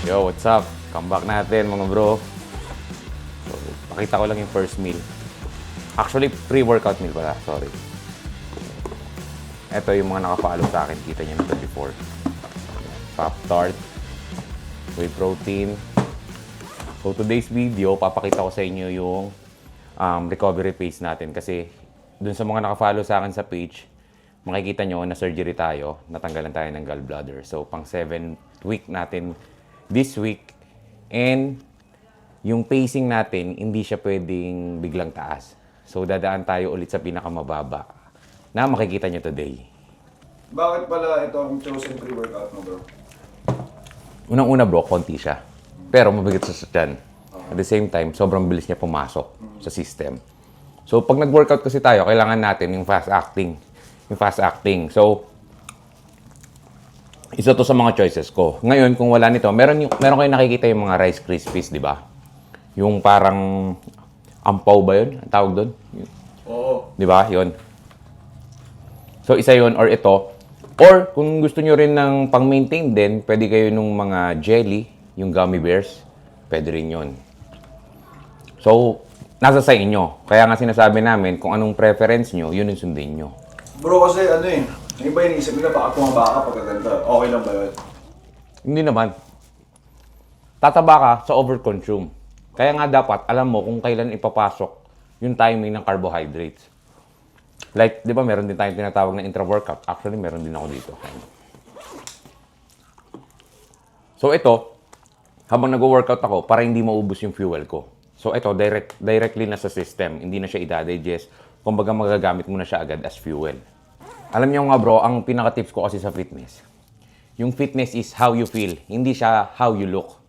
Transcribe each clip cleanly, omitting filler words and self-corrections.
Yo, what's up? Comeback natin mga bro. So, pakita ko lang yung first meal. Actually, pre-workout meal pala. Sorry. Ito yung mga naka-follow sa akin. Kita niyo nito before. Pop-Tart. Whey protein. So, today's video, papakita ko sa inyo yung recovery phase natin. Kasi, dun sa mga naka-follow sa akin sa page, makikita nyo na surgery tayo. Natanggalan tayo ng gallbladder. So, pang 7th week natin this week. And yung pacing natin, hindi siya pwedeng biglang taas. So, dadaan tayo ulit sa pinakamababa na makikita nyo today. Bakit pala ito ang chosen pre-workout mo, bro? Unang-una bro, konti siya. Pero mabigat sa tiyan. At the same time, sobrang bilis niya pumasok sa system. So, pag nag-workout kasi tayo, kailangan natin yung fast acting. Yung fast acting. So, isa to sa mga choices ko. Ngayon, kung wala nito, meron kayong nakikita yung mga Rice Krispies, di ba? Yung parang ampaw ba yun? Ang tawag doon? Oo. Di ba? Yun. So, isa yun or ito. Or, kung gusto nyo rin ng pang-maintain din, pwede kayo nung mga jelly, yung gummy bears. Pwede rin yun. So, nasa sa inyo. Kaya nga sinasabi namin, kung anong preference nyo, yun yung sundin nyo. Bro, kasi ano eh, yung ba iniisip nila baka tumaba ka pagkaganda? Okay lang ba yun? Hindi naman. Tataba ka sa overconsume. Kaya nga dapat, alam mo kung kailan ipapasok yung timing ng carbohydrates. Like, di ba meron din tayong tinatawag na intra-workout. Actually, meron din ako dito. So, ito, habang nag-workout ako, para hindi maubos yung fuel ko. So, ito, directly na sa system. Hindi na siya i-digest. Kumbaga, magagamit mo na siya agad as fuel. Alam niyo nga bro, ang pinaka-tips ko kasi sa fitness. Yung fitness is how you feel. Hindi siya how you look.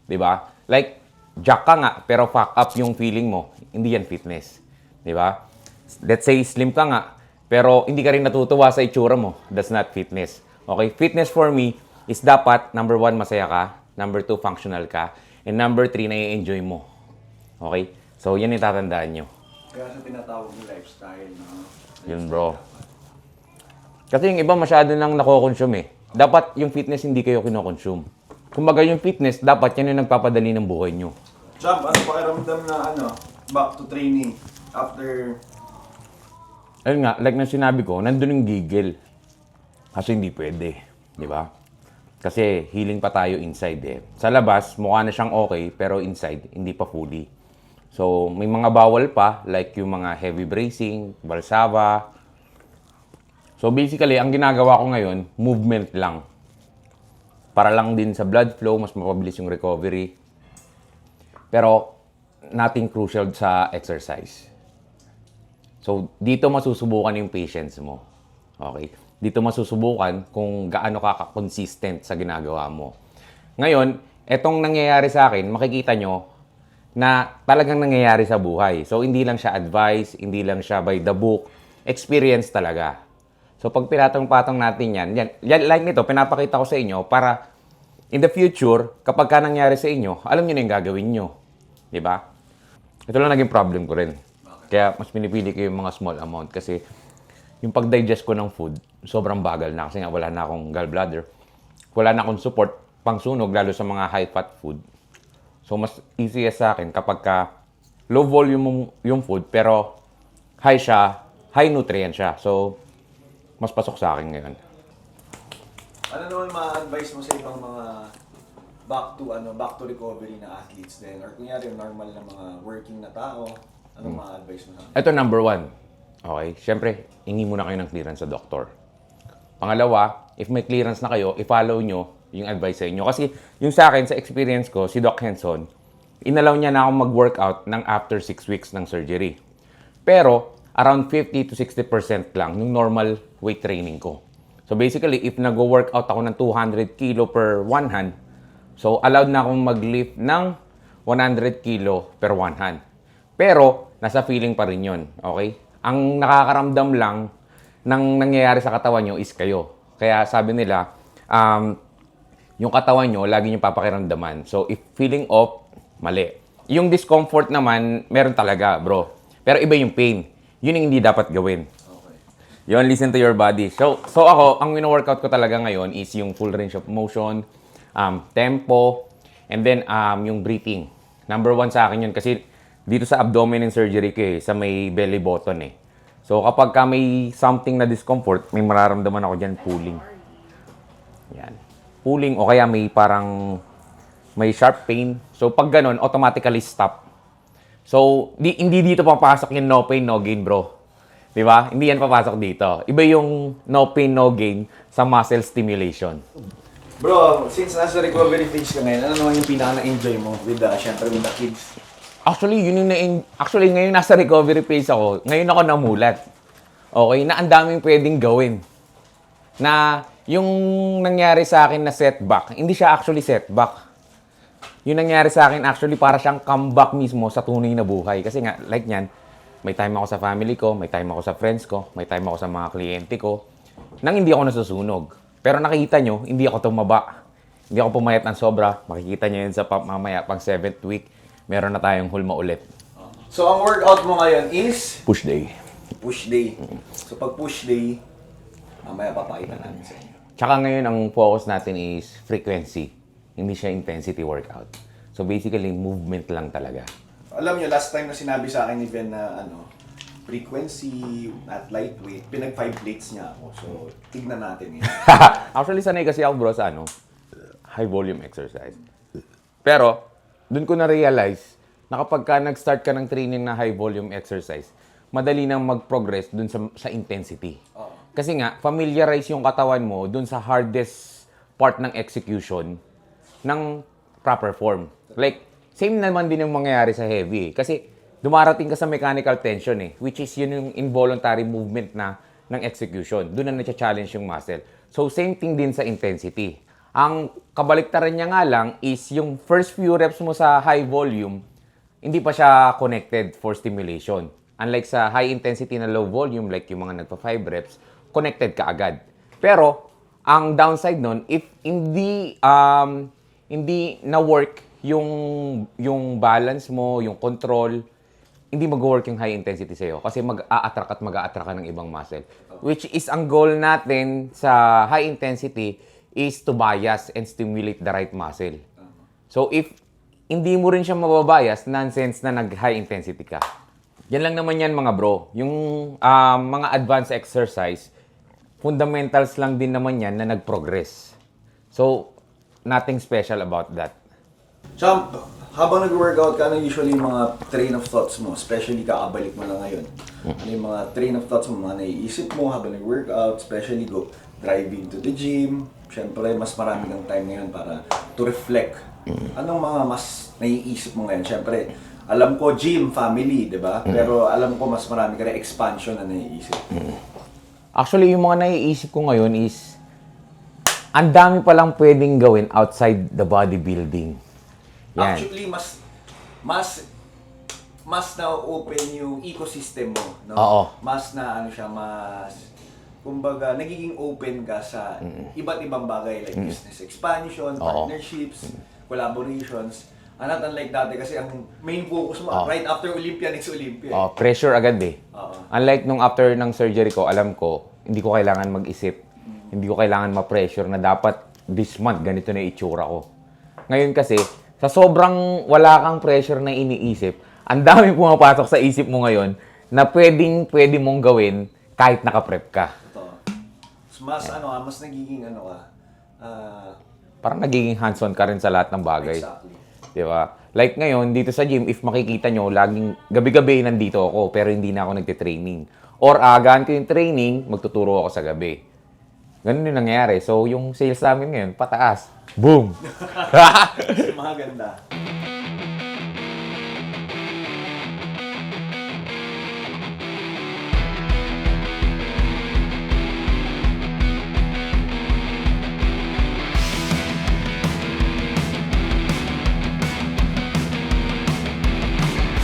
Di ba? Like, jack ka nga, pero fuck up yung feeling mo. Hindi yan fitness. Di ba? Let's say, slim ka nga, pero hindi ka rin natutuwa sa itsura mo. That's not fitness. Okay? Fitness for me is dapat, number 1, masaya ka. Number 2, functional ka. And number 3, na-enjoy mo. Okay? So, yan yung tatandaan nyo. Kaya sa tinatawag ng lifestyle, no? Yun bro. Kasi yung iba masyado nang nako-consume eh. Dapat yung fitness hindi kayo kino-consume. Kumbaga yung fitness, dapat yan yung nagpapadali ng buhay nyo. Champ, ano pakiramdam na back to training after... Ayun nga, like na sinabi ko, nandun yung gigil. Kasi hindi pwede. Di ba? Kasi healing pa tayo inside eh. Sa labas, mukha na siyang okay, pero inside, hindi pa fully. So, may mga bawal pa, like yung mga heavy bracing, balsava. So, basically, ang ginagawa ko ngayon, movement lang. Para lang din sa blood flow, mas mapabilis yung recovery. Pero, nothing crucial sa exercise. So, dito masusubukan yung patience mo. Okay? Dito masusubukan kung gaano ka consistent sa ginagawa mo. Ngayon, etong nangyayari sa akin, makikita nyo na talagang nangyayari sa buhay. So, hindi lang siya advice, hindi lang siya by the book, experience talaga. So, pag pinatong-patong natin yan, like nito, pinapakita ko sa inyo para in the future, kapag ka nangyari sa inyo, alam nyo na yung gagawin nyo. Diba? Ito lang naging problem ko rin. Kaya mas pinipili ko yung mga small amount kasi yung pag-digest ko ng food, sobrang bagal na kasi nga wala na akong gallbladder. Wala na akong support pangsunog, lalo sa mga high-fat food. So, mas easiest sa akin kapag ka low volume yung food, pero high siya, high nutrient siya. So, mas pasok sa akin ngayon. Ano naman ma-advise mo sa ibang mga back to recovery na athletes din? Or kunyari, normal na mga working na tao, anong ma-advise mo sa kanila? Ito number 1. Okay? Siyempre, hingi muna kayo ng clearance sa doktor. Pangalawa, if may clearance na kayo, i-follow nyo yung advice sa inyo. Kasi yung sa akin, sa experience ko, si Doc Henson, inalaw niya na akong mag-workout ng after 6 weeks ng surgery. Pero, around 50 to 60% lang yung normal weight training ko. So basically, if nag-workout ako ng 200 kilo per one hand, so allowed na akong mag-lift ng 100 kilo per one hand. Pero, nasa feeling pa rin yun. Okay? Ang nakakaramdam lang ng nangyayari sa katawan nyo is kayo. Kaya sabi nila, yung katawan nyo, lagi nyo papakiramdaman. So, if feeling off, mali. Yung discomfort naman, meron talaga, bro. Pero iba yung pain. Yun yung hindi dapat gawin. Okay. Yun, listen to your body. So ako, ang wino-workout ko talaga ngayon is yung full range of motion, tempo, And then, yung breathing. Number 1 sa akin yun kasi dito sa abdomen and surgery ko sa may belly button So, kapag ka may something na discomfort, may mararamdaman ako dyan, pulling. Yan. Pulling o kaya may parang may sharp pain. So, pag ganun, automatically stop. So, hindi dito papasok yung no pain, no gain, bro. Di ba? Hindi yan papasok dito. Iba yung no pain, no gain sa muscle stimulation. Bro, since nasa recovery phase ka ngayon, ano naman yung pinaka-na-enjoy mo with syempre with the kids? Actually, yun yung actually, ngayon nasa recovery phase ako. Ngayon ako namulat. Okay, na ang daming pwedeng gawin. Na yung nangyari sa akin na setback, hindi siya actually setback. Yung nangyari sa akin, actually, para siyang comeback mismo sa tunay na buhay. Kasi nga, like nyan, may time ako sa family ko, may time ako sa friends ko, may time ako sa mga kliyente ko, nang hindi ako nasusunog. Pero nakikita nyo, hindi ako tumaba. Hindi ako pumayat ng sobra. Makikita nyo yun sa mamaya, pang 7th week, meron na tayong hulma ulit. So, ang workout mo ngayon is? Push day. Push day. So, pag push day, mamaya papakita namin sa inyo. Tsaka ngayon, ang focus natin is frequency. Hindi siya intensity workout. So, basically, movement lang talaga. Alam nyo, last time na sinabi sa akin ni Ben na frequency at lightweight, pinag 5 plates niya ako. So, tignan natin yun. Actually, sanay kasi ako, bro, sa high volume exercise. Pero, dun ko na-realize na kapag ka nag-start ka ng training na high volume exercise, madali nang mag-progress dun sa intensity. Kasi nga, familiarize yung katawan mo dun sa hardest part ng execution ng proper form. Like, same naman din yung mangyayari sa heavy. Kasi, dumarating ka sa mechanical tension which is yun yung involuntary movement ng execution. Doon na na-challenge yung muscle. So, same thing din sa intensity. Ang kabaliktaran niya nga lang is yung first few reps mo sa high volume, hindi pa siya connected for stimulation. Unlike sa high intensity na low volume, like yung mga nagpa 5 reps, connected ka agad. Pero, ang downside nun, if hindi na-work yung balance mo, yung control, hindi mag-work yung high intensity sa'yo kasi mag-a-attract ka ng ibang muscle. Which is ang goal natin sa high intensity is to bias and stimulate the right muscle. So if hindi mo rin siya mababias, nonsense na nag-high intensity ka. Yan lang naman yan mga bro. Yung mga advanced exercise, fundamentals lang din naman yan na nag-progress. So, nothing special about that. So, habang nag-workout ka, ano usually yung mga train of thoughts mo? Especially kakabalik mo lang ngayon. Ano yung mga train of thoughts mo, mga naiisip mo habang nag-workout, especially driving to the gym. Siyempre, mas marami kang time ngayon para to reflect. Anong mga mas naiisip mo ngayon? Siyempre, alam ko gym, family, di ba? Pero alam ko mas marami ka rin expansion na naiisip. Actually, yung mga naiisip ko ngayon is ang dami palang pwedeng gawin outside the bodybuilding. Yan. Actually, mas na-open yung ecosystem mo, no? Oo. Mas na kumbaga, nagiging open ka sa iba't ibang bagay like business expansion, partnerships, collaborations. Not unlike dati kasi ang main focus mo right after Olympia, next Olympia. Pressure agad Oo. Unlike nung after ng surgery ko, alam ko, hindi ko kailangan mag-isip. Hindi ko kailangan ma-pressure na dapat this month ganito na itsura ko. Ngayon kasi, sa sobrang wala kang pressure na iniisip, ang dami pumapasok sa isip mo ngayon na pwede mong gawin kahit naka-prep ka. Ito. So, mas nagiging Parang nagiging hands-on ka rin sa lahat ng bagay. exactly. Di ba? Like ngayon, dito sa gym, if makikita nyo, laging gabi-gabi nandito ako, pero hindi na ako nagte-training. Or agahan ko yung training, magtuturo ako sa gabi. Ganun yung nangyayari. So, yung sales namin ngayon, pataas. Boom! Mga ganda.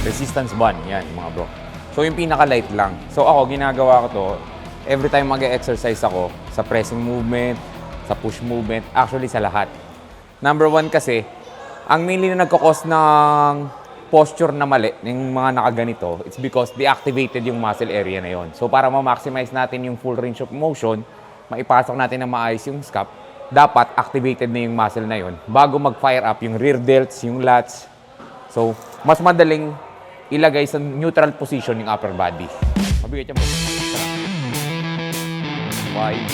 Resistance band, yan mga bro. So yung pinaka-light lang. So ako, ginagawa ko to, every time mag-exercise ako, sa pressing movement, sa push movement, actually sa lahat. Number 1 kasi, ang mainly na nagkakos ng posture na mali, ng mga nakaganito, it's because deactivated yung muscle area na yon. So para ma-maximize natin yung full range of motion, maipasok natin na maayos yung scap, dapat activated na yung muscle na yun bago mag-fire up yung rear delts, yung lats. So, mas madaling ilagay sa neutral position yung upper body. Mabigat yan mo. Five.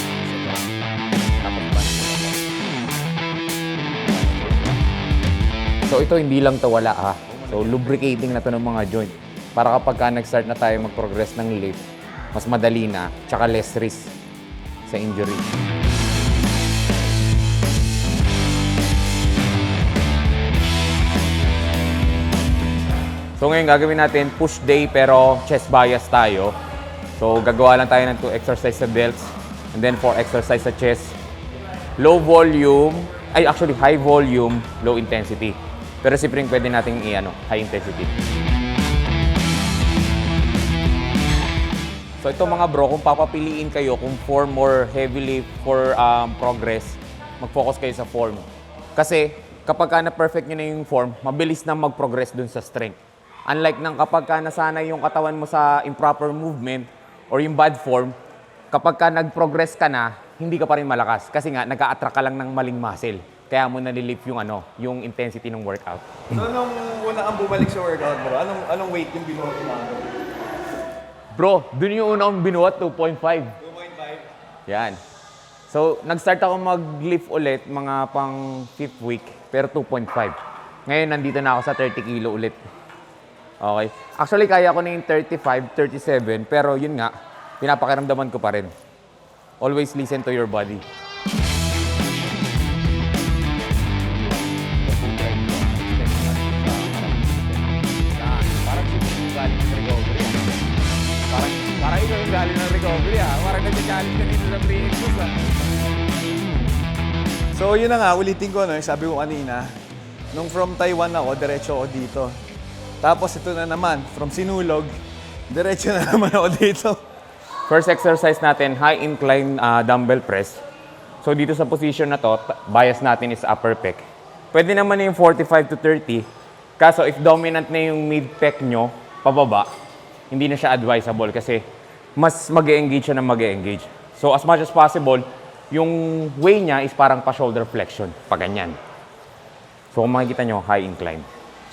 Tapos ba? So, ito hindi lang to wala ha. So, lubricating na to ng mga joint. Para kapag ka nag-start na tayo mag-progress ng lift, mas madali na, tsaka less risk sa injury. So ngayon gagawin natin push day pero chest bias tayo. So gagawa lang tayo ng 2 exercise sa delts and then 4 exercise sa chest. Low volume, actually high volume, low intensity. Pero si Pring pwede nating high intensity. So ito mga bro, kung papapiliin kayo kung form or heavily for progress, mag-focus kayo sa form. Kasi kapag na-perfect nyo na yung form, mabilis na mag-progress dun sa strength. Unlike ng kapag nasanay yung katawan mo sa improper movement or yung bad form, kapag nag-progress ka na, hindi ka pa rin malakas. Kasi nga, nag-a-attract ka lang ng maling muscle. Kaya mo nalilift yung intensity ng workout. So, nung una kang bumalik sa workout, bro, anong weight yung binuhat mo? Bro, dun yung una kong binuhat, 2.5. 2.5? Yan. So, nag-start ako mag-lift ulit mga pang 5th week, pero 2.5. Ngayon, nandito na ako sa 30 kilo ulit. Okay. Actually, kaya ko na yung 35, 37, pero yun nga, pinapakiramdaman ko pa rin. Always listen to your body. Parang yung galing ng recovery. Parang ikaw yung galing ng recovery. Parang nag-challenge ka dito sa pre-exos. So, yun na nga, ulitin ko, no, yung sabi ko kanina, nung from Taiwan ako, diretso ako dito. Tapos ito na naman, from Sinulog, diretso na naman ako dito. First exercise natin, high incline dumbbell press. So dito sa position na to, bias natin is upper pec. Pwede naman yung 45 to 30. Kaso if dominant na yung mid pec nyo, pababa, hindi na siya advisable kasi mas mag-e-engage siya ng mag-e-engage. So as much as possible, yung way niya is parang pa-shoulder flexion, pa ganyan. So kung makikita nyo, high incline.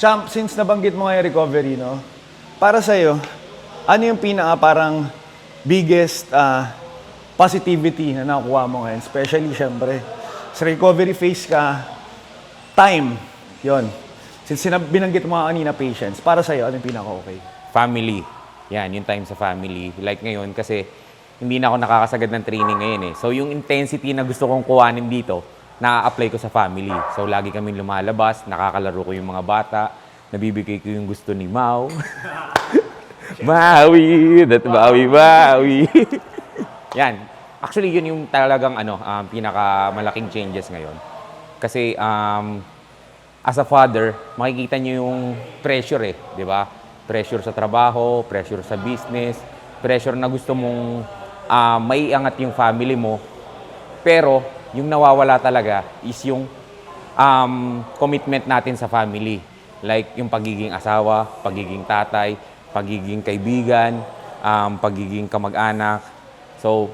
Champ, since nabanggit mo nga yung recovery, no? Para sa'yo, ano yung parang biggest positivity na nakuha mo ngayon? Especially, syempre, sa recovery phase ka, time, yon. Since binanggit mo nga kanina, patience, para sa'yo, ano yung pinaka-okay? Family. Yan, yung time sa family. Like ngayon, kasi hindi na ako nakakasagad ng training ngayon eh. So yung intensity na gusto kong kuhanin dito, na-apply ko sa family. So, lagi kami lumalabas, nakakalaro ko yung mga bata, nabibigay ko yung gusto ni Mau. Maui! Maui! Yan. Actually, yun yung talagang pinakamalaking changes ngayon. Kasi, as a father, makikita nyo yung pressure di ba? Pressure sa trabaho, pressure sa business, pressure na gusto mong maiangat yung family mo. Pero, yung nawawala talaga is yung commitment natin sa family. Like yung pagiging asawa, pagiging tatay, pagiging kaibigan, pagiging kamag-anak. So,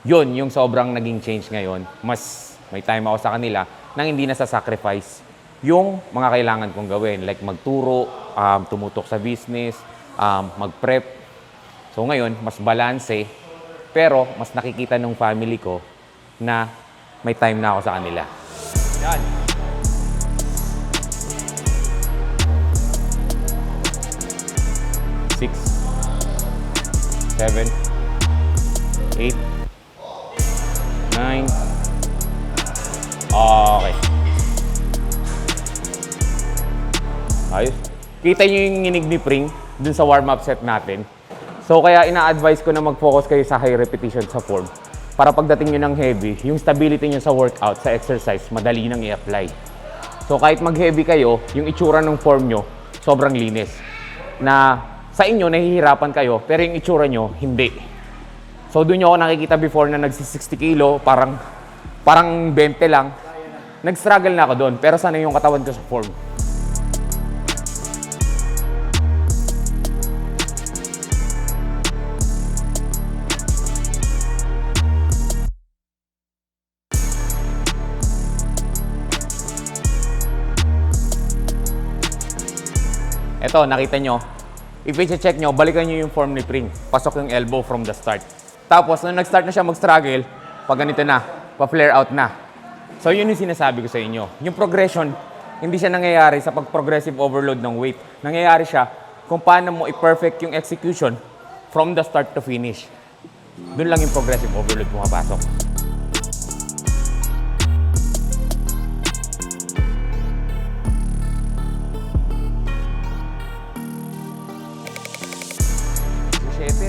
yun yung sobrang naging change ngayon. Mas may time ako sa kanila nang hindi na sacrifice yung mga kailangan kong gawin. Like magturo, tumutok sa business, mag-prep. So ngayon, mas balanse, pero mas nakikita ng family ko na may time na ako sa kanila. Yan. Six, 7, 8, 9. Okay. Ayos. Kita nyo yung nginig ni Pring dun sa warm-up set natin. So kaya ina-advise ko na mag-focus kayo sa high repetition sa form. Para pagdating nyo ng heavy, yung stability nyo sa workout, sa exercise, madali nang i-apply. So kahit mag-heavy kayo, yung itsura ng form nyo, sobrang linis. Na sa inyo, nahihirapan kayo, pero yung itsura nyo, hindi. So doon nyo ako nakikita before na nagsi-60 kilo, parang 20 lang. Nag-struggle na ako doon, pero sana yung katawan ko sa form. to, nakita nyo, if i-check nyo, balikan nyo yung form ni Pring. Pasok yung elbow from the start. Tapos, nung nag-start na siya mag-struggle, pag ganito na, pa-flare out na. So, yun yung sinasabi ko sa inyo. Yung progression, hindi siya nangyayari sa pag-progressive overload ng weight. Nangyayari siya kung paano mo i-perfect yung execution from the start to finish. Doon lang yung progressive overload pumapasok.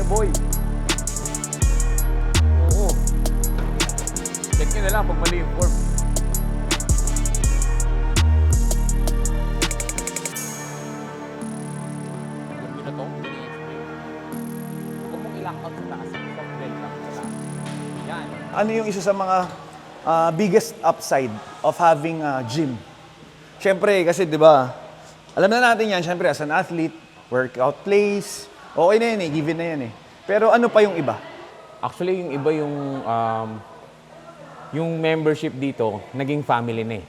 Boy. Oo. Check nyo na lang pag mali yung form. Alam nyo na to, ini-explain. Huwag mong i-lock out sa taas. Soft belt lang sa taas. Yan. Ano yung isa sa mga biggest upside of having a gym? Siyempre, kasi di ba, alam na natin yan, siyempre, as an athlete, workout place, okay na yan eh, given na yan eh. Pero ano pa yung iba? Actually, yung iba yung membership dito, naging family na eh.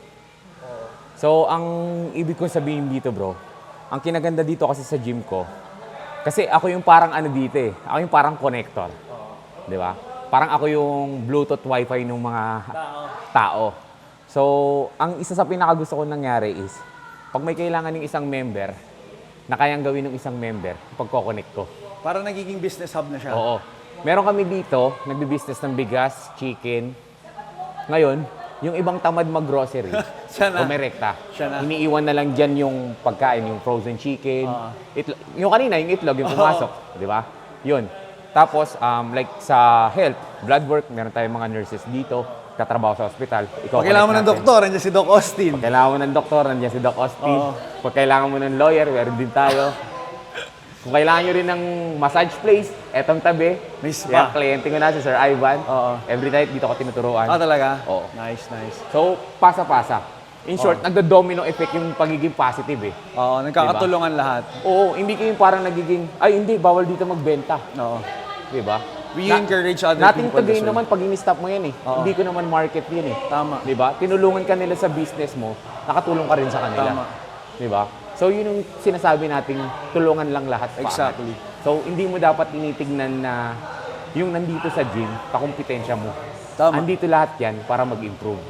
So, ang ibig kong sabihin dito, bro, ang kinaganda dito kasi sa gym ko, kasi ako yung parang ano dito eh, ako yung parang connector. Di ba? Parang ako yung Bluetooth Wi-Fi ng mga tao. So, ang isa sa pinakagusto ko nangyari is, pag may kailangan ng isang member, na kayang gawin ng isang member, pagko-connect ko. Para nagiging business hub na siya. Oo. Meron kami dito, nagbi-business ng bigas, chicken. Ngayon, yung ibang tamad mag-grocery, Siya na. kumirekta. Siya na. Iniiwan na lang dyan yung pagkain, yung frozen chicken. Yung kanina, yung itlog, yung pumasok. Di ba? Yun. Tapos, like sa health, blood work, meron tayong mga nurses dito, katrabaho sa hospital. Pag kailangan mo ng doktor, nandiyan si Doc Austin. Pag kailangan mo ng doktor, nandiyan si Doc Austin. Oo. Pag kailangan mo ng lawyer, meron din tayo. Kung kailangan nyo rin ng massage place, etong tabi. May spa. Yan, kliyente ko na si Sir Ivan. Oo. Every night, dito ko tinuturuan. Talaga? Oo. Nice, nice. So, pasa-pasa. In short, nagdo-domino effect yung pagiging positive eh. Oo, nagkakatulungan lahat. Oo, hindi kayo parang nagiging, ay hindi, bawal dito magbenta. Oo. Diba? We encourage other Nothing people to gain as well. naman pag in-stop mo yan eh. Oo. Hindi ko naman market yun eh. Tama. Diba? Tinulungan ka nila sa business mo, nakatulong ka rin sa kanila. Tama. Diba? So yun yung sinasabi nating tulungan lang lahat. Paangat. Exactly. So hindi mo dapat tinitignan na yung nandito sa gym, kakumpetensya mo. Tama. Andito lahat yan para mag-improve.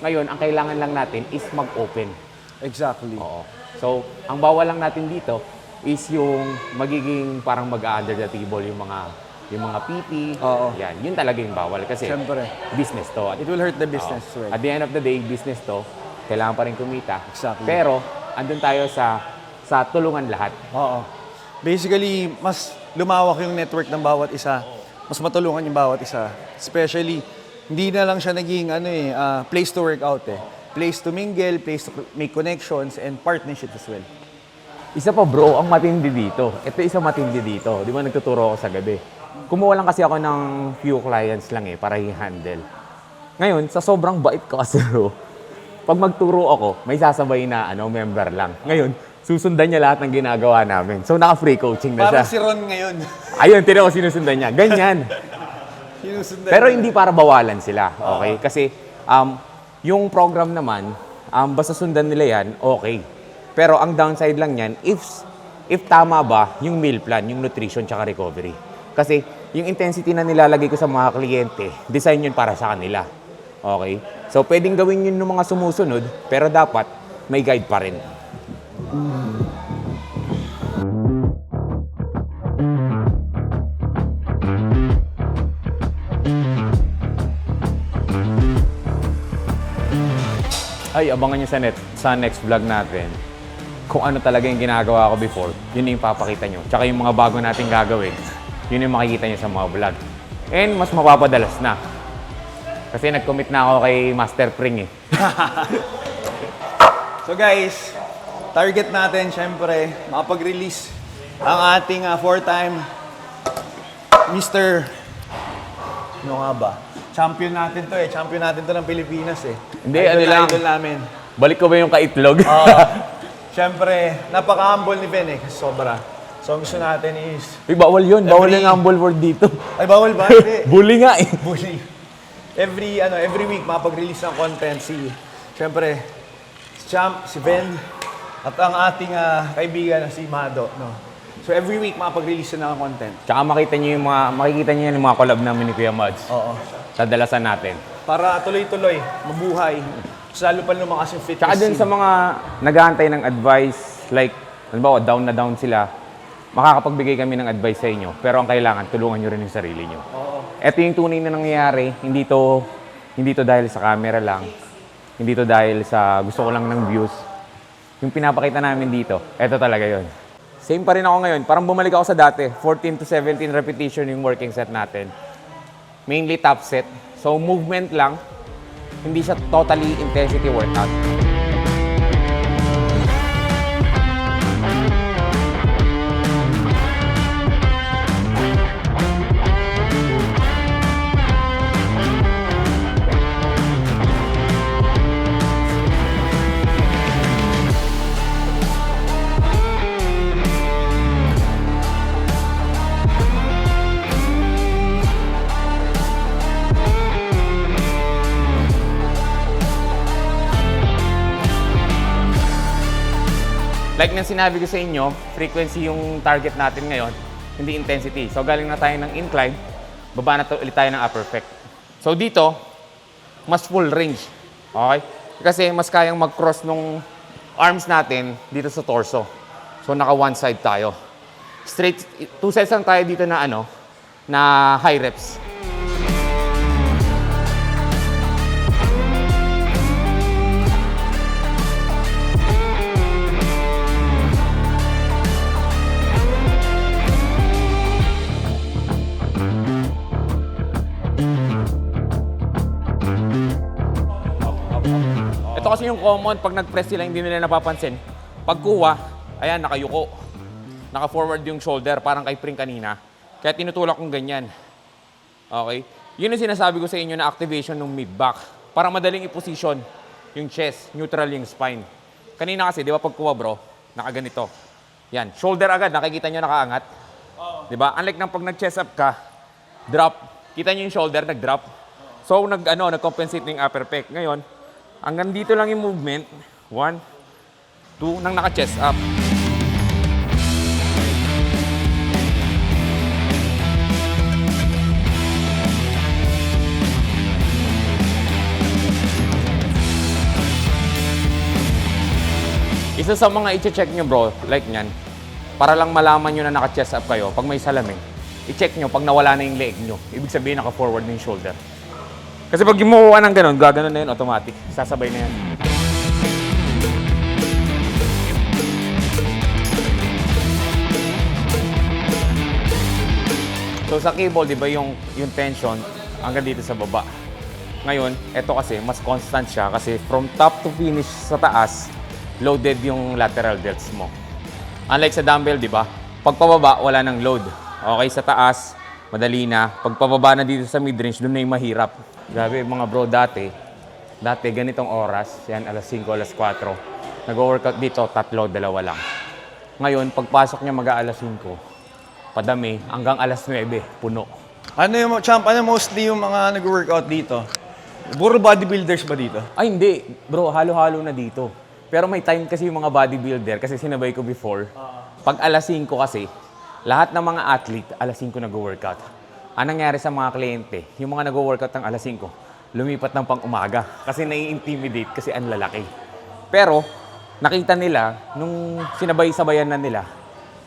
Ngayon, ang kailangan lang natin is mag-open. Exactly. Oo. So, ang bawal lang natin dito is yung magiging parang mag-under the table yung mga PT. Oo. Yan, yun talaga yung bawal kasi Siyempre. business to. It will hurt the business as well. At the end of the day, business to, kailangan pa rin kumita. Exactly. Pero, andun tayo sa tulungan lahat. Oo. Basically, mas lumawak yung network ng bawat isa. Mas matulungan yung bawat isa. Especially, hindi na lang siya naging place to work out eh. Place to mingle, place to make connections, and partnerships as well. Isa pa bro, ang matindi dito. Ito isa matindi dito. Di ba nagtuturo ako sa gabi? Kumuha lang kasi ako ng few clients lang eh, para i-handle. Ngayon, sa sobrang bait ko kasi bro, pag magturo ako, may sasabay na member lang. Ngayon, susundan niya lahat ng ginagawa namin. So, naka-free coaching na Parang siya. si Ron ngayon. Ayun, tira ko sinusundan niya. Ganyan. Sinusundan Pero niya. hindi para bawalan sila, okay? Kasi yung program naman, basta sundan nila yan, okay. Pero ang downside lang yan, if tama ba yung meal plan, yung nutrition tsaka recovery. Kasi yung intensity na nilalagay ko sa mga kliyente, design yun para sa kanila. Okay? So pwedeng gawin yun ng mga sumusunod, pero dapat may guide pa rin. Ay, abangan nyo sa next vlog natin kung ano talaga yung ginagawa ko before, yun yung papakita nyo. Tsaka yung mga bago nating gagawin, yun yung makikita nyo sa mga vlog. And mas mapapadalas na. Kasi nag-commit na ako kay Master Pring eh. So guys, target natin syempre makapag-release ang ating four-time Mr. Ano nga ba? Champion natin to eh. Champion natin to ng Pilipinas eh. Hindi, ano lang. Idol namin. Balik ko ba yung kaitlog? Syempre, napaka-humble ni Ben eh. Kasi sobra. So ang gusto natin is... Uy, bawal yun. Bawal yung humble word dito. Ay, bawal ba? Hindi. Bully nga eh. Bully. Every week makapag-release ng content si... Syempre, si Champ, si Ben, At ang ating kaibigan na si Mado, no? So every week makapag-release na ng content. Tsaka makikita niyo yung mga collab namin ni Kuya Mads. Oo. Sa dalasan natin. Para tuloy-tuloy, mabuhay. Mas lalo pa lumakas yung fitness Tsaka dun sa mga nag-aantay ng advice, like, halimbawa, down na down sila, makakapagbigay kami ng advice sa inyo. Pero ang kailangan, tulungan nyo rin yung sarili nyo. Ito yung tunay na nangyayari. Hindi to dahil sa camera lang. Hindi to dahil sa gusto ko lang ng views. Yung pinapakita namin dito, ito talaga yon. Same pa rin ako ngayon. Parang bumalik ako sa dati. 14 to 17 repetition yung working set natin. Mainly top set. So, movement lang. Hindi siya totally intensity workout. Like nang sinabi ko sa inyo, frequency yung target natin ngayon, hindi intensity. So galing na tayo ng incline, baba na ulit tayo ng upper pec. So dito, mas full range. Okay? Kasi mas kayang mag-cross nung arms natin dito sa torso. So naka one side tayo. Straight, 2 sets lang tayo dito na na high reps. Ito kasi yung common, pag nag-press sila, hindi nila napapansin. Pagkuha, ayan, nakayuko. Naka-forward yung shoulder, parang kay Pring kanina. Kaya tinutulak kong ganyan. Okay? Yun yung sinasabi ko sa inyo na activation ng mid-back. Para madaling i-position yung chest, neutral yung spine. Kanina kasi, di ba pagkuha bro, nakaganito. Yan, shoulder agad, nakikita nyo nakaangat. Di ba? Unlike ng pag nag-chest up ka, drop. Kita nyo yung shoulder, nag-drop. So, nag-compensate ng upper pec. Ngayon, hanggang dito lang yung movement. 1, 2, nang naka-chest up. Isa sa mga i-check nyo bro, like nyan, para lang malaman nyo na naka-chest up kayo, pag may salamin, i-check nyo pag nawala na yung leg nyo. Ibig sabihin naka-forward na yung shoulder. Kasi pag gimuha ng ganun, gaganon na yun, automatic. Sasabay na yan. So sa cable, di ba yung tension hanggang dito sa baba. Ngayon, eto kasi, mas constant siya kasi from top to finish sa taas, loaded yung lateral delts mo. Unlike sa dumbbell, di ba? Pag pababa, wala nang load. Okay, sa taas, madali na. Pag pababa na dito sa mid-range, doon na yung mahirap. Grabe mga bro, dati ganitong oras, yan alas 5, alas 4, nag-workout dito, 3, 2 lang. Ngayon, pagpasok niya mag-aalas 5, padami, hanggang alas 9, puno. Champ, mostly yung mga nag-workout dito? Puro bodybuilders ba dito? Ay hindi, bro, halo-halo na dito. Pero may time kasi yung mga bodybuilder, kasi sinabay ko before, pag alas 5 kasi, lahat ng mga athlete, alas 5 nag-workout. Ang nangyari sa mga kliyente, yung mga nag-workout ng alas 5, lumipat ng pang-umaga kasi nai-intimidate kasi ang lalaki. Pero, nakita nila, nung sinabay-sabayan na nila,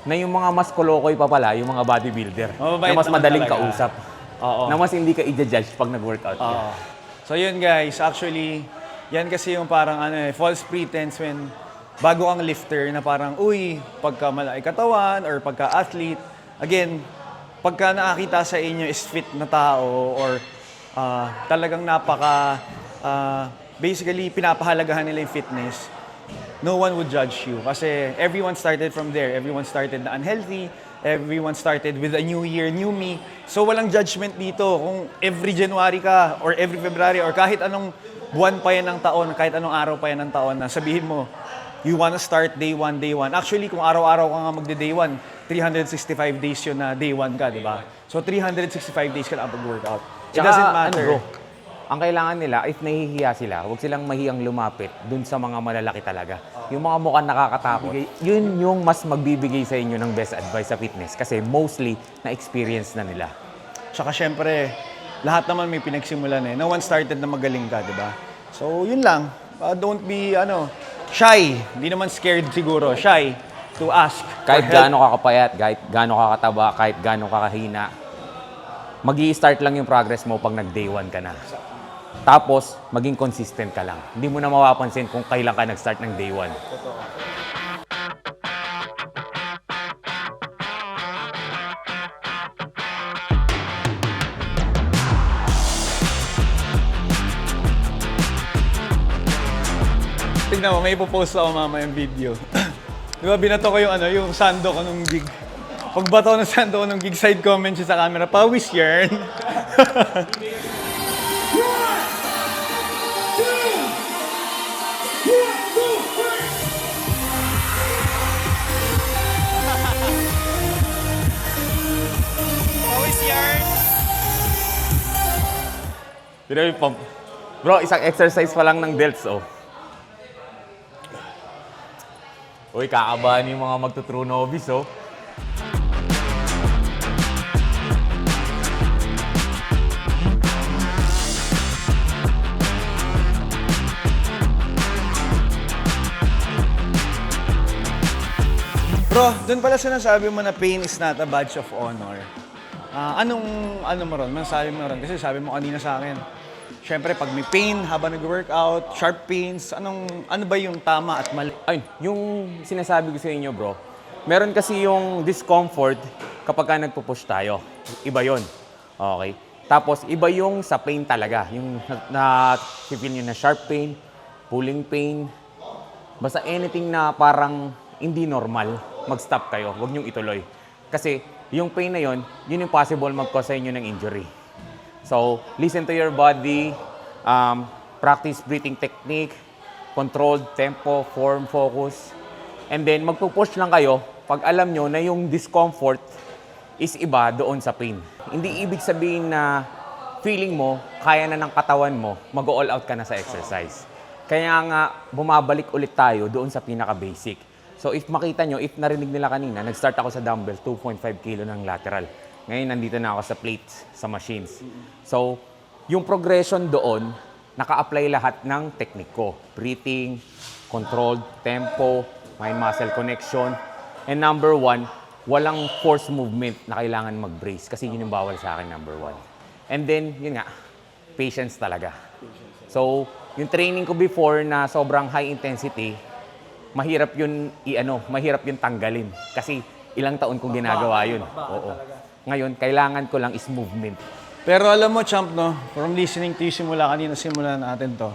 na yung mga mas kolokoy pa pala, yung mga bodybuilder, na mas madaling kausap. Oo. Na mas hindi ka i-judge pag nag-workout ka. So yun guys, actually, yan kasi yung parang false pretense when bago kang lifter na parang, uy, pagka malaki katawan or pagka athlete, again, pagka nakakita sa inyo is fit na tao or talagang basically pinapahalagahan nila yung fitness, no one would judge you. Kasi everyone started from there. Everyone started na unhealthy. Everyone started with a new year, new me. So walang judgment dito. Kung every January ka or every February or kahit anong buwan pa yan ng taon, kahit anong araw pa yan ng taon na sabihin mo, you wanna start day one. Actually, kung araw-araw ka nga magde-day one, 365 days yun na day one ka, di ba? So 365 days ka na mag-workout. It doesn't matter. Bro, Ang kailangan nila, if nahihiya sila, huwag silang mahiyang lumapit dun sa mga malalaki talaga. Yung mga mukhang nakakatakot, yun yung mas magbibigay sa inyo ng best advice sa fitness kasi mostly na-experience na nila. Tsaka syempre, lahat naman may pinagsimulan eh. No one started na magaling ka, di ba? So, yun lang. Don't be, shy. Hindi naman scared siguro. Shy to ask Kahit for help. gaano ka kapayat, kahit gaano ka kataba, kahit gaano ka kahina, mag-i-start lang yung progress mo pag nag-day 1 ka na. Tapos, maging consistent ka lang. Hindi mo na mapapansin kung kailan ka nag-start ng day 1. Tingnan mo, may ipopost ako mamaya yung video. Di ba, binato ko yung sando ko nung gig. Pagbato ng sando ko nung gig, side comment siya sa camera, pawis yarn. Pawis yarn. Pero yung pump. Bro, isang exercise pa lang ng delts, oh. Uy, kakabahan yung mga magtutrue novice, oh. Bro, doon pala sinasabi mo na pain is not a badge of honor. Ano mo ron? Masasabi mo ron? Kasi sabi mo kanina sa akin, syempre pag may pain habang nag-workout, sharp pains, ano ba yung tama at mali? Ayun, yung sinasabi ko sa inyo, bro, meron kasi yung discomfort kapag ka nagpo-push tayo. Iba yon. Okay? Tapos, iba yung sa pain talaga. Yung na-feel nyo na sharp pain, pulling pain, basta anything na parang hindi normal, mag-stop kayo. Huwag nyong ituloy. Kasi yung pain na yon, yun yung possible mag-cause sa inyo ng injury. So, listen to your body, practice breathing technique, controlled tempo, form, focus. And then, magpo-push lang kayo pag alam nyo na yung discomfort is iba doon sa pain. Hindi ibig sabihin na feeling mo, kaya na ng katawan mo, mag-all out ka na sa exercise. Kaya nga, bumabalik ulit tayo doon sa pinaka-basic. So, if makita nyo, if narinig nila kanina, nag-start ako sa dumbbell, 2.5 kilo ng lateral. Ngayon, nandito na ako sa plates, sa machines. So, yung progression doon, naka-apply lahat ng technique ko. Breathing, controlled tempo, mind-muscle connection. And number 1, walang force movement na kailangan mag-brace kasi yun yung bawal sa akin, number 1. And then, yun nga, patience talaga. So, yung training ko before na sobrang high intensity, mahirap yun mahirap yun tanggalin. Kasi ilang taon kong ginagawa yun. Oo. Ngayon, kailangan ko lang is movement. Pero alam mo, Champ, no? From listening to you simula natin to,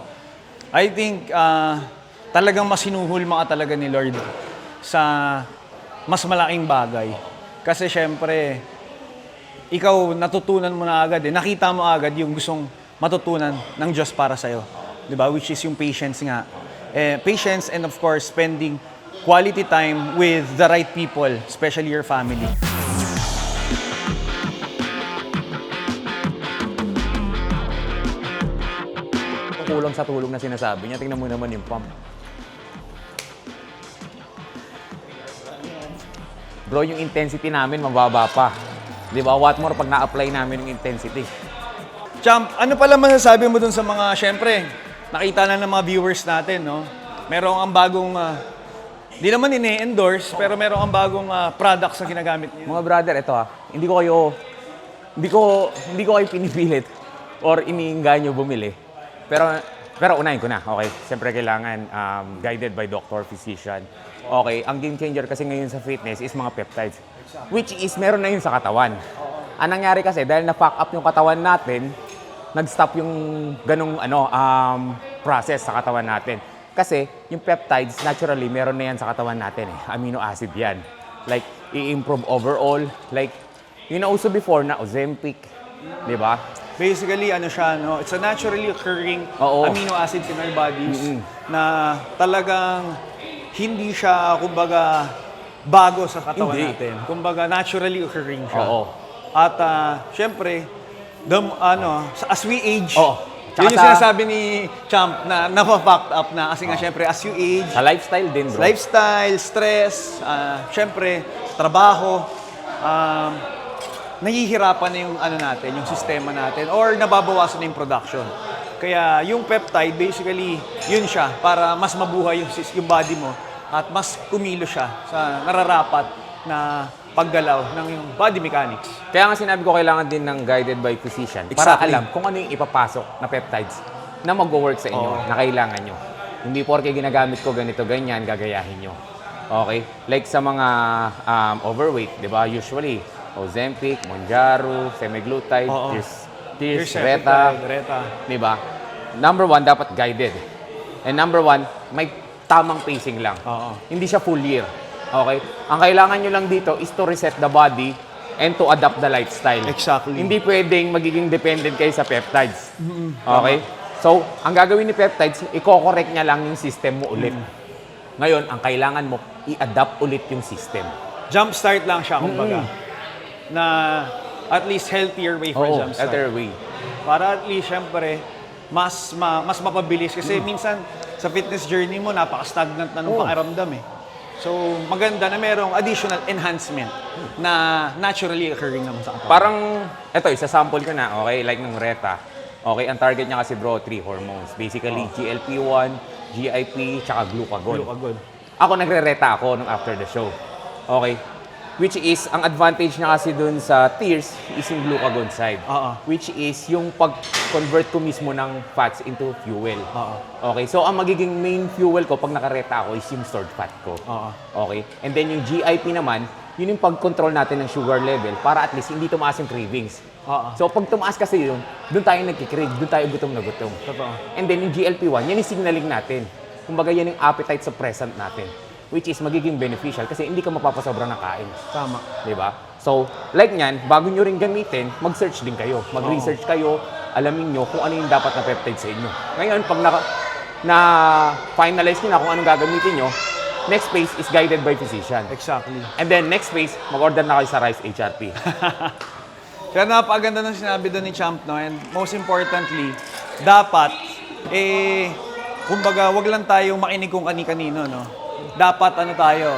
I think talagang masinuhulma ka talaga ni Lord sa mas malaking bagay. Kasi syempre, ikaw natutunan mo na agad nakita mo agad yung gustong matutunan ng Diyos para sa'yo. Diba? Which is yung patience nga. Patience and of course, spending quality time with the right people, especially your family. Kulang sa tulong na sinasabi niya. Tingnan mo naman yung pump. Bro, yung intensity namin mababa pa. Di ba? What more pag na-apply namin yung intensity. Champ, ano pala masasabi mo dun sa mga, syempre, nakita na ng mga viewers natin, no? Meron ang bagong, di naman ini-endorse, pero meron ang bagong products na ginagamit niyo. Mga brother, ito hindi ko kayo pinipilit or iniinganyo bumili. Pero unahin ko na, okay? Siyempre kailangan guided by doctor, physician. Okay, ang game changer kasi ngayon sa fitness is mga peptides. Which is, meron na yun sa katawan. Ang nangyari kasi, dahil na-fuck up yung katawan natin, nag-stop yung ganong process sa katawan natin. Kasi yung peptides, naturally, meron na yan sa katawan natin. Amino acid yan. Like, i-improve overall. Like, yun na uso before na Ozempic. Di ba? Basically, it's a naturally occurring amino acids in our bodies na talagang hindi siya, kumbaga, bago sa katawan natin. Kumbaga, naturally occurring siya. Oo. At, syempre, as we age, Yun yung sa- sinasabi ni Champ na napapacked up na kasi nga syempre as you age, Sa lifestyle din, bro. lifestyle, stress, syempre, trabaho, nahihirapan na yung ano natin, yung sistema natin, or nababawasan na yung production. Kaya yung peptide, basically, yun siya para mas mabuhay yung body mo at mas kumilo siya sa nararapat na paggalaw ng yung body mechanics. Kaya nga sinabi ko kailangan din ng guided by physician para Exactly. alam kung ano yung ipapasok na peptides na mag-work sa inyo, na kailangan nyo. Hindi porke ginagamit ko ganito, ganyan, gagayahin nyo. Okay? Like sa mga overweight, di ba? Usually, Ozempic, Mounjaro, semaglutide, Oo. Tears, Reta, di ba? Number one, dapat guided. And number one, may tamang pacing lang. Oo. Hindi siya full year. Okay? Ang kailangan nyo lang dito is to reset the body and to adapt the lifestyle. Exactly. Hindi pwedeng magiging dependent kayo sa peptides. Okay? So, ang gagawin ni peptides, i-correct niya lang yung system mo ulit. Ngayon, ang kailangan mo, i-adapt ulit yung system. Jump start lang siya, kumbaga. Na at least healthier way for Oo, jump start. better way. Para at least, syempre, mas mapabilis. Kasi minsan, sa fitness journey mo, napaka-stagnant na ng Oo. pakiramdam eh. So, maganda na merong additional enhancement na naturally occurring naman sa katawan. Parang, eto, isa-sample ko na, okay? Like ng Reta. Okay, ang target niya kasi bro, 3 hormones. Basically, GLP-1, GIP, tsaka glucagon. Glucagon. Ako, nagre-Reta ako nung after the show. Okay? Which is, ang advantage niya kasi dun sa tears is yung glucagon side. Oo. Which is yung pag-convert ko mismo ng fats into fuel. Oo. Okay, so ang magiging main fuel ko pag nakareta ako is yung stored fat ko. Oo. Okay? And then yung GIP naman, yun yung pag-control natin ng sugar level para at least hindi tumaas yung cravings. Oo. So pag tumaas kasi yun, doon tayo nagkikrave, doon tayo gutom na gutom. Totoo. And then yung GLP-1, yan yung signaling natin. Kumbaga yan yung appetite suppressant natin. Which is magiging beneficial kasi hindi ka mapapasobra ng kain. Tama. Di ba? So, like nyan, bago nyo rin gamitin, mag-search din kayo. Mag-research kayo, alamin nyo kung ano yung dapat na peptide sa inyo. Ngayon, pag na-finalize nyo na kung anong gagamitin nyo, next phase is guided by physician. Exactly. And then, next phase, mag-order na kayo sa Rise HRP. Kaya napakaganda ng sinabi doon ni Champ, no? And most importantly, dapat, kumbaga, wag lang tayong makinig kung kani-kanino, no? Dapat ano tayo,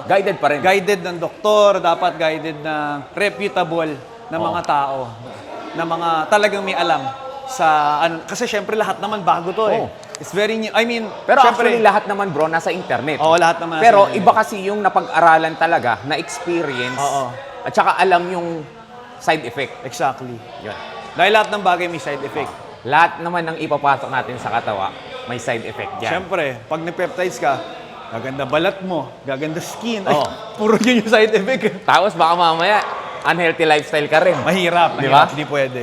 Guided pa rin. guided ng doktor, dapat guided ng reputable na mga tao, na mga talagang may alam sa ano, kasi syempre lahat naman bago to eh. Oo. It's very new. I mean, Pero syempre, actually, lahat naman bro, nasa internet. Oo, lahat naman nasa Pero internet. iba kasi yung napag-aralan talaga, na experience, Oo. at saka alam yung side effect. exactly. Yun. Dahil lahat ng bagay may side effect. Lahat naman ng ipapasok natin sa katawa, may side effect yan. Syempre, pag nag-peptides ka, gaganda balat mo, gaganda skin. Ay, Oo. puro yun yung side effect. Tapos baka mamaya, unhealthy lifestyle ka rin. Mahirap, Di mahirap. ba? Hindi pwede.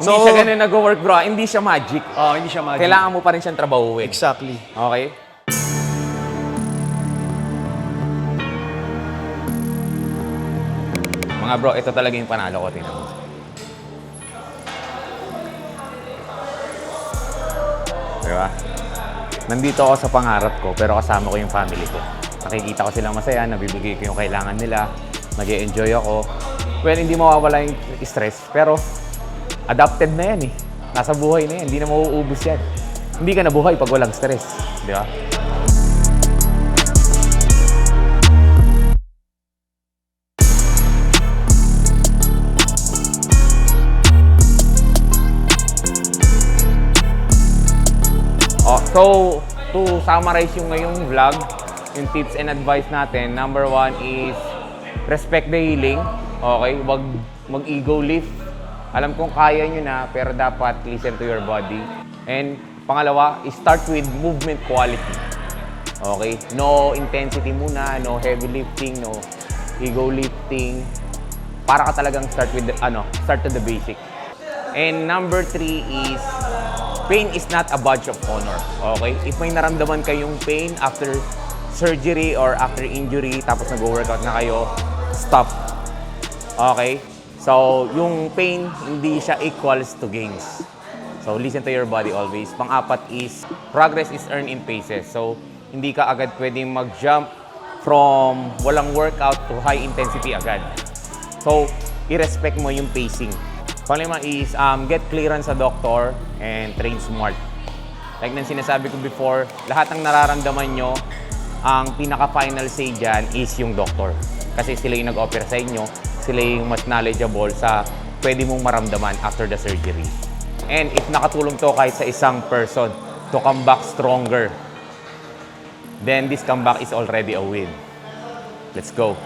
Hindi siya ganun nag-work bro, hindi siya magic. Hindi siya magic. Kailangan mo pa rin siyang trabahuin. Exactly. Okay? Mga bro, ito talaga yung panalo ko, tingnan mo. Diba? Nandito ako sa pangarap ko, pero kasama ko yung family ko. Nakikita ko silang masaya, nabibigay ko yung kailangan nila, nag-e-enjoy ako. Well, hindi mawawala yung stress, pero adapted na yan eh. Nasa buhay na yan, hindi na mauubos yan. Hindi ka nabuhay pag walang stress. Di ba? So, to summarize yung ngayong vlog, yung tips and advice natin, number 1 is respect the healing. Okay? Wag mag-ego lift. Alam kong kaya nyo na, pero dapat listen to your body. And pangalawa, is start with movement quality. Okay? No intensity muna, no heavy lifting, no ego lifting. Para ka talagang start to the basic. And number 3 is pain is not a badge of honor. Okay? If may naramdaman kayong pain after surgery or after injury, tapos nag-workout na kayo, stop. Okay? So, yung pain, hindi siya equals to gains. So, listen to your body always. Pang-apat is, progress is earned in paces. So, hindi ka agad pwedeng mag-jump from walang workout to high intensity agad. So, i-respect mo yung pacing. Panglima is get clearance sa doctor and train smart. Like nang sinasabi ko before, lahat ng nararamdaman nyo, ang pinaka-final say dyan is yung doctor. Kasi sila yung nag-opera sa inyo, sila yung mas knowledgeable sa pwede mong maramdaman after the surgery. And if nakatulong to kahit sa isang person to come back stronger, then this comeback is already a win. Let's go.